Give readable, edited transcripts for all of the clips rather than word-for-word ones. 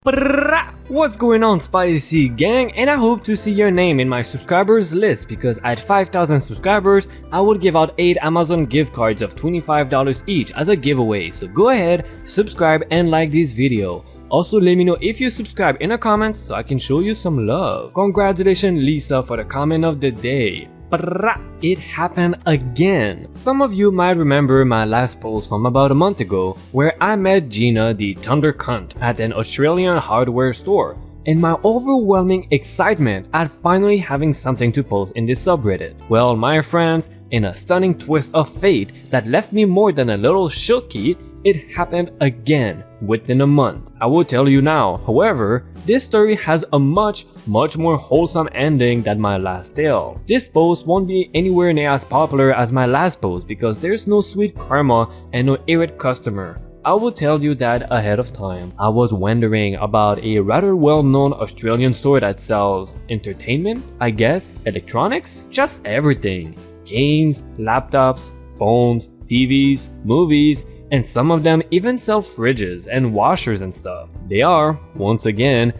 What's going on, Spicy Gang? And I hope to see your name in my subscribers list, because at 5,000 subscribers, I would give out 8 Amazon gift cards of $25 each as a giveaway. So go ahead, subscribe and like this video. Also, let me know if you subscribe in the comments so I can show you some love. Congratulations Lisa for the comment of the day. It happened again. Some of you might remember my last post from about a month ago where I met Gina the Thunder Cunt at an Australian hardware store, and my overwhelming excitement at finally having something to post in this subreddit. Well, my friends, in a stunning twist of fate that left me more than a little shooky, it happened again within a month. I will tell you now. However, this story has a much more wholesome ending than my last tale. This post won't be anywhere near as popular as my last post because there's no sweet karma and no irate customer. I will tell you that ahead of time. I was wondering about a rather well-known Australian store that sells entertainment, I guess, electronics, just everything. Games, laptops, phones, TVs, movies, and some of them even sell fridges and washers and stuff. They are once again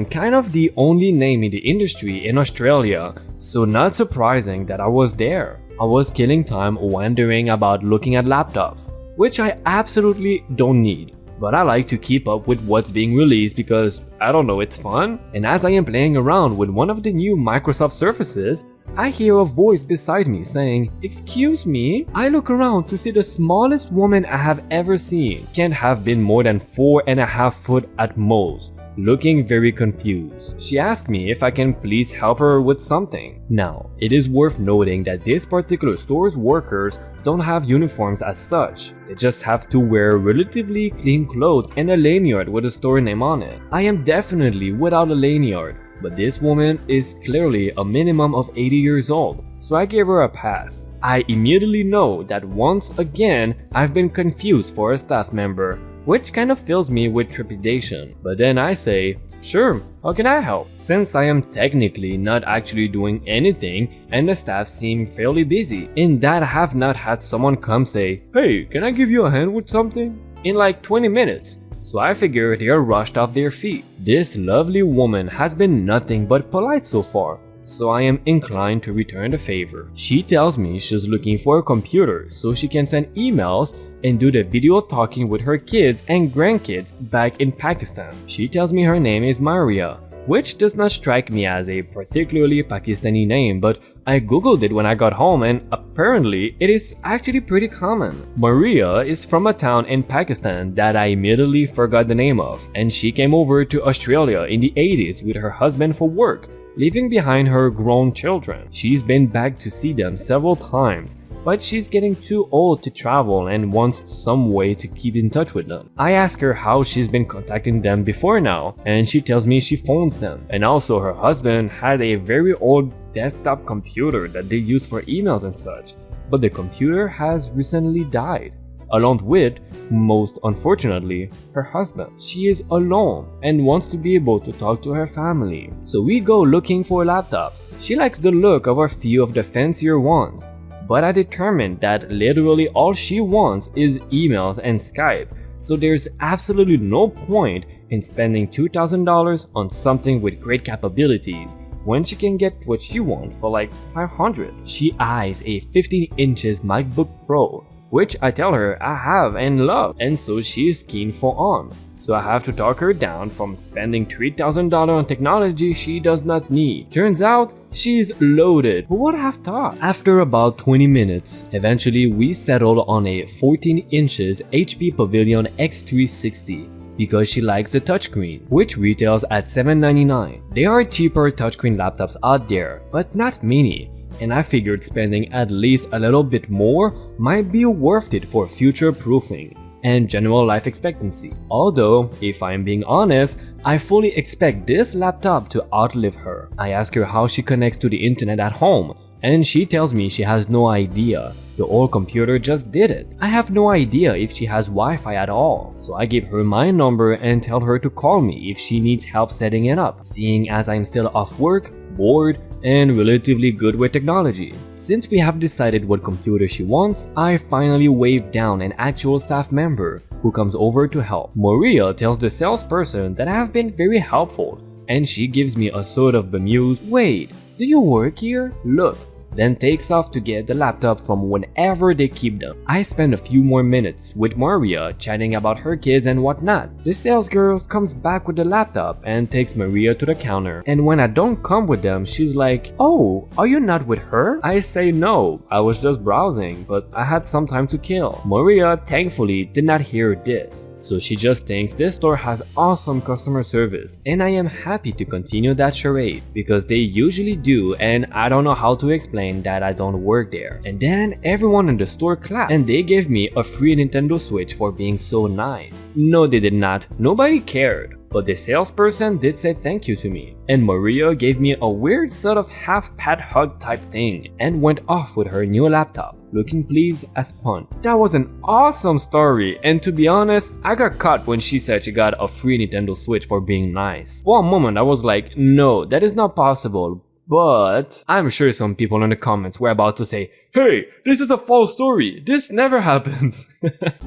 kind of the only name in the industry in Australia, so not surprising that I was there. I was killing time wondering about looking at laptops, which I absolutely don't need, but I like to keep up with what's being released because, I don't know, it's fun. And as I am playing around with one of the new Microsoft Surfaces, I hear a voice beside me saying, "Excuse me?" I look around to see the smallest woman I have ever seen. Can't have been more than 4.5 feet at most, looking very confused. She asked me if I can please help her with something. Now, it is worth noting that this particular store's workers don't have uniforms as such. They just have to wear relatively clean clothes and a lanyard with a store name on it. I am definitely without a lanyard, but this woman is clearly a minimum of 80 years old, so I gave her a pass. I immediately know that once again I've been confused for a staff member, which kind of fills me with trepidation. But then I say, "Sure, how can I help?" Since I am technically not actually doing anything and the staff seem fairly busy, in that I have not had someone come say, "Hey, can I give you a hand with something?" in like 20 minutes. So I figure they are rushed off their feet. This lovely woman has been nothing but polite so far, so I am inclined to return the favor. She tells me she's looking for a computer so she can send emails and do the video talking with her kids and grandkids back in Pakistan. She tells me her name is Maria, which does not strike me as a particularly Pakistani name, but I googled it when I got home and apparently it is actually pretty common. Maria is from a town in Pakistan that I immediately forgot the name of, and she came over to Australia in the 80s with her husband for work, leaving behind her grown children. She's been back to see them several times, but she's getting too old to travel and wants some way to keep in touch with them. I ask her how she's been contacting them before now, and she tells me she phones them. And also her husband had a very old desktop computer that they use for emails and such, but the computer has recently died, along with, most unfortunately, her husband. She is alone and wants to be able to talk to her family. So we go looking for laptops. She likes the look of a few of the fancier ones, but I determined that literally all she wants is emails and Skype, so there's absolutely no point in spending $2,000 on something with great capabilities when she can get what she wants for like $500. She eyes a 15 inches MacBook Pro, which I tell her I have and love, and so she is keen for on. So I have to talk her down from spending $3,000 on technology she does not need. Turns out, she's loaded. Who would have thought? After about 20 minutes, eventually we settled on a 14 inches HP Pavilion X360 because she likes the touchscreen, which retails at $799. There are cheaper touchscreen laptops out there, but not many, and I figured spending at least a little bit more might be worth it for future proofing and general life expectancy. Although, if I'm being honest, I fully expect this laptop to outlive her. I ask her how she connects to the internet at home, and she tells me she has no idea. The old computer just did it. I have no idea if she has Wi-Fi at all, so I give her my number and tell her to call me if she needs help setting it up, seeing as I'm still off work, bored, and relatively good with technology. Since we have decided what computer she wants, I finally waved down an actual staff member who comes over to help. Maria tells the salesperson that I have been very helpful, and she gives me a sort of bemused, "Wait, do you work here? Look," then takes off to get the laptop from whenever they keep them. I spend a few more minutes with Maria chatting about her kids and whatnot. The sales girl comes back with the laptop and takes Maria to the counter, and when I don't come with them, she's like, "Oh, are you not with her?" I say no, I was just browsing, but I had some time to kill. Maria thankfully did not hear this, so she just thinks this store has awesome customer service, and I am happy to continue that charade because they usually do, and I don't know how to explain that I don't work there. And then everyone in the store clapped, and they gave me a free Nintendo Switch for being so nice. No, they did not. Nobody cared. But the salesperson did say thank you to me, and Maria gave me a weird sort of half pat hug type thing and went off with her new laptop, looking pleased as punch. That was an awesome story, and to be honest, I got caught when she said she got a free Nintendo Switch for being nice. For a moment I was like, no, that is not possible. But I'm sure some people in the comments were about to say, "Hey, this is a false story, this never happens."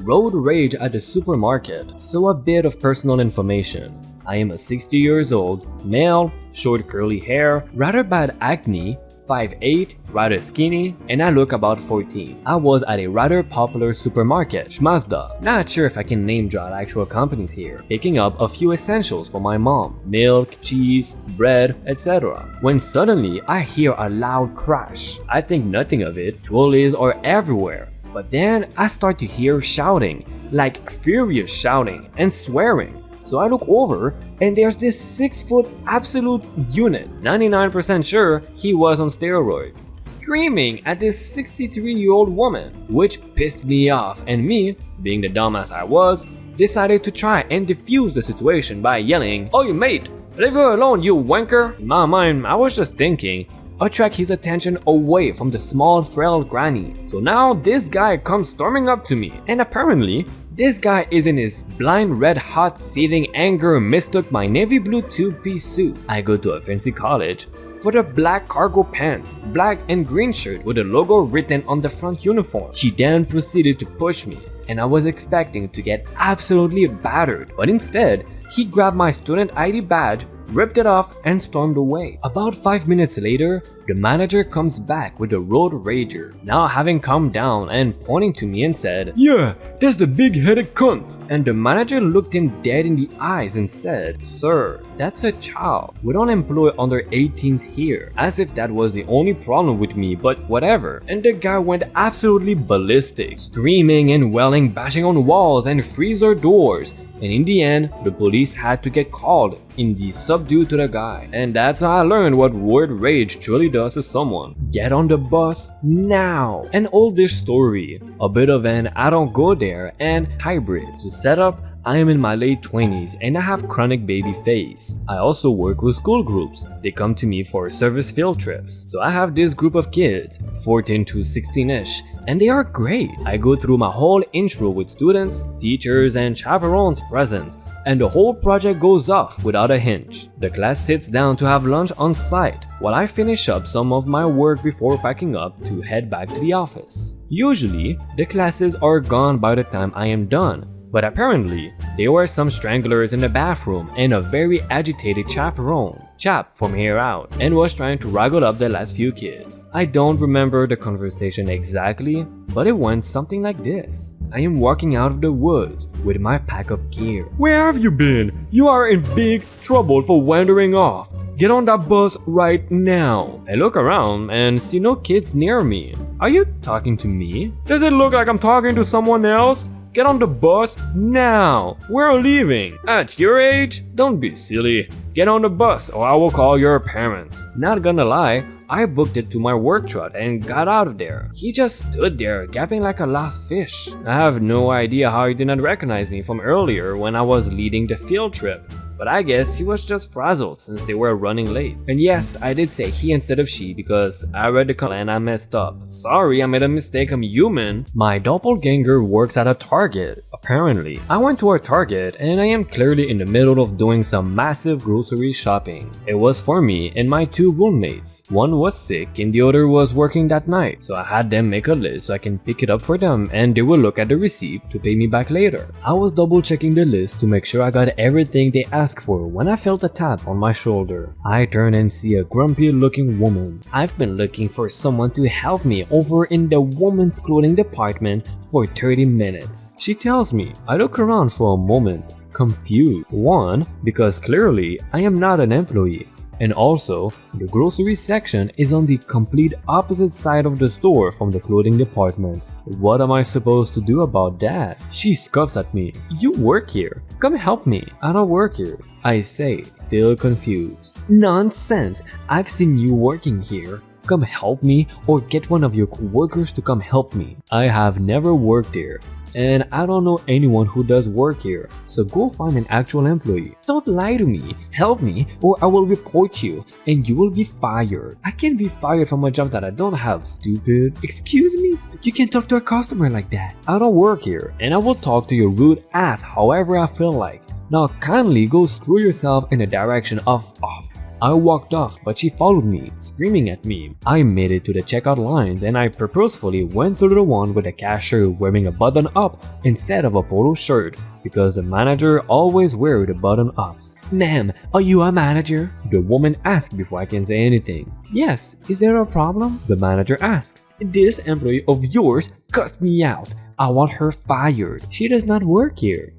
Road rage at the supermarket. So a bit of personal information. I am a 60 years old, male, short curly hair, rather bad acne, 5'8", rather skinny, and I look about 14. I was at a rather popular supermarket, Mazda. Not sure if I can name drop actual companies here, picking up a few essentials for my mom, milk, cheese, bread, etc. When suddenly I hear a loud crash. I think nothing of it, trolleys are everywhere. But then I start to hear shouting, like furious shouting and swearing. So I look over and there's this 6-foot absolute unit, 99% sure he was on steroids, screaming at this 63-year-old woman, which pissed me off, and me, being the dumbass I was, decided to try and defuse the situation by yelling, "Oh, you mate, leave her alone, you wanker." In my mind, I was just thinking, attract his attention away from the small frail granny. So now this guy comes storming up to me, and apparently this guy is in his blind red hot seething anger mistook my navy blue two-piece suit. I go to a fancy college for the black cargo pants, black and green shirt with the logo written on the front uniform. He then proceeded to push me, and I was expecting to get absolutely battered, but instead he grabbed my student ID badge, ripped it off, and stormed away. About 5 minutes later, the manager comes back with the road rager, now having calmed down and pointing to me and said, "Yeah, that's the big-headed cunt." And the manager looked him dead in the eyes and said, "Sir, that's a child. We don't employ under 18s here." As if that was the only problem with me, but whatever. And the guy went absolutely ballistic, screaming and wailing, bashing on walls and freezer doors. And in the end, the police had to get called in the subdue to the guy. And that's how I learned what word rage truly does to someone. Get on the bus now. An oldish story, a bit of an I don't go there and hybrid. To set up, I am in my late 20s and I have chronic baby face. I also work with school groups. They come to me for service field trips. So I have this group of kids, 14 to 16ish, and they are great. I go through my whole intro with students, teachers, and chaperones present, and the whole project goes off without a hitch. The class sits down to have lunch on site while I finish up some of my work before packing up to head back to the office. Usually, the classes are gone by the time I am done, but apparently, there were some stranglers in the bathroom and a very agitated chaperone, chap from here out, and was trying to wrangle up the last few kids. I don't remember the conversation exactly, but it went something like this. I am walking out of the woods with my pack of gear. "Where have you been? You are in big trouble for wandering off. Get on that bus right now." I look around and see no kids near me. Are you talking to me? Does it look like I'm talking to someone else? Get on the bus now. We're leaving. At your age? Don't be silly. Get on the bus or I will call your parents. Not gonna lie, I booked it to my work truck and got out of there. He just stood there gapping like a lost fish. I have no idea how he did not recognize me from earlier when I was leading the field trip. but I guess he was just frazzled since they were running late. And yes, I did say he instead of she because I read the comment and I messed up. Sorry, I made a mistake, I'm human. My doppelganger works at a Target, apparently. I went to a Target and I am clearly in the middle of doing some massive grocery shopping. It was for me and my two roommates. One was sick and the other was working that night, so I had them make a list so I can pick it up for them and they will look at the receipt to pay me back later. I was double checking the list to make sure I got everything they asked for when I felt a tap on my shoulder. I turn and see a grumpy looking woman. I've been looking for someone to help me over in the women's clothing department for 30 minutes. She tells me. I look around for a moment, confused. One, because clearly I am not an employee. And also, the grocery section is on the complete opposite side of the store from the clothing departments. What am I supposed to do about that? She scoffs at me. You work here. Come help me. I don't work here. I say, still confused. Nonsense. I've seen you working here. Come help me or get one of your coworkers to come help me. I have never worked there. And I don't know anyone who does work here, so go find an actual employee. Don't lie to me, help me, or I will report you, and you will be fired. I can't be fired from a job that I don't have, stupid. Excuse me? You can't talk to a customer like that. I don't work here, and I will talk to your rude ass however I feel like. Now kindly go screw yourself in the direction of off. I walked off, but she followed me, screaming at me. I made it to the checkout lines and I purposefully went through the one with the cashier wearing a button up instead of a polo shirt because the manager always wears the button ups. Ma'am, are you a manager? The woman asked before I can say anything. Yes, is there a problem? The manager asks. This employee of yours cussed me out. I want her fired. She does not work here.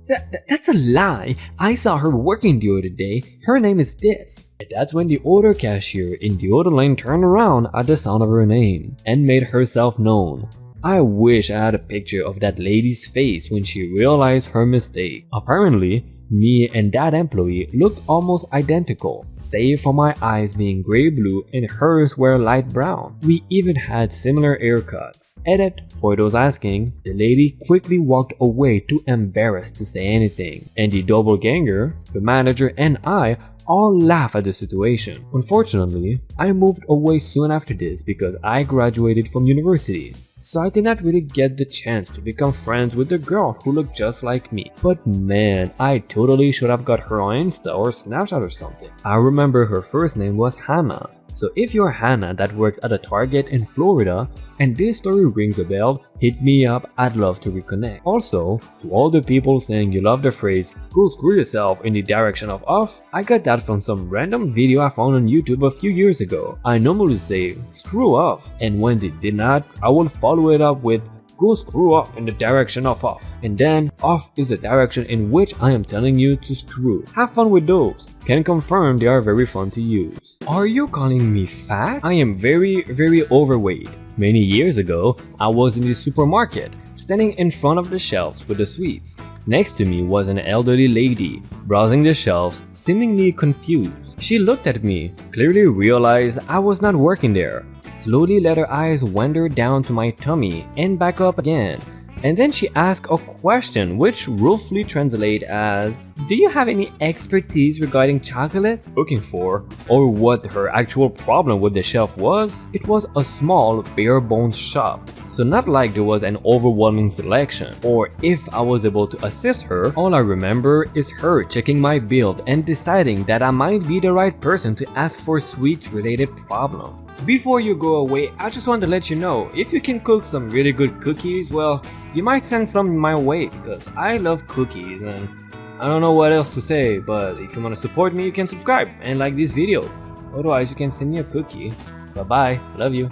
That's a lie. I saw her working the other day. Her name is this. And that's when the other cashier in the other lane turned around at the sound of her name and made herself known. I wish I had a picture of that lady's face when she realized her mistake. Apparently, me and that employee looked almost identical, save for my eyes being grey blue and hers were light brown. We even had similar haircuts. Edit, for those asking, the lady quickly walked away too embarrassed to say anything, and the doppelganger, the manager and I all laugh at the situation. Unfortunately, I moved away soon after this because I graduated from university. So I did not really get the chance to become friends with the girl who looked just like me. But man, I totally should have got her on Insta or Snapchat or something. I remember her first name was Hannah. So if you're Hannah that works at a Target in Florida and this story rings a bell, hit me up, I'd love to reconnect. Also, to all the people saying you love the phrase, go screw yourself in the direction of off, I got that from some random video I found on YouTube a few years ago. I normally say, screw off, and when they did not, I will follow it up with, go screw off in the direction of off. And then, off is the direction in which I am telling you to screw. Have fun with those. Can confirm they are very fun to use. Are you calling me fat? I am very overweight. Many years ago, I was in the supermarket, standing in front of the shelves with the sweets. Next to me was an elderly lady, browsing the shelves, seemingly confused. She looked at me, clearly realized I was not working there. Slowly let her eyes wander down to my tummy and back up again. And then she asked a question which roughly translates as, do you have any expertise regarding chocolate? Looking for, or what her actual problem with the shelf was, it was a small bare bones shop. So not like there was an overwhelming selection, or if I was able to assist her, all I remember is her checking my build and deciding that I might be the right person to ask for sweets related problem. Before you go away, I just want to let you know, if you can cook some really good cookies, well, you might send some my way because I love cookies and I don't know what else to say, but if you want to support me, you can subscribe and like this video. Otherwise, you can send me a cookie. Bye bye, love you.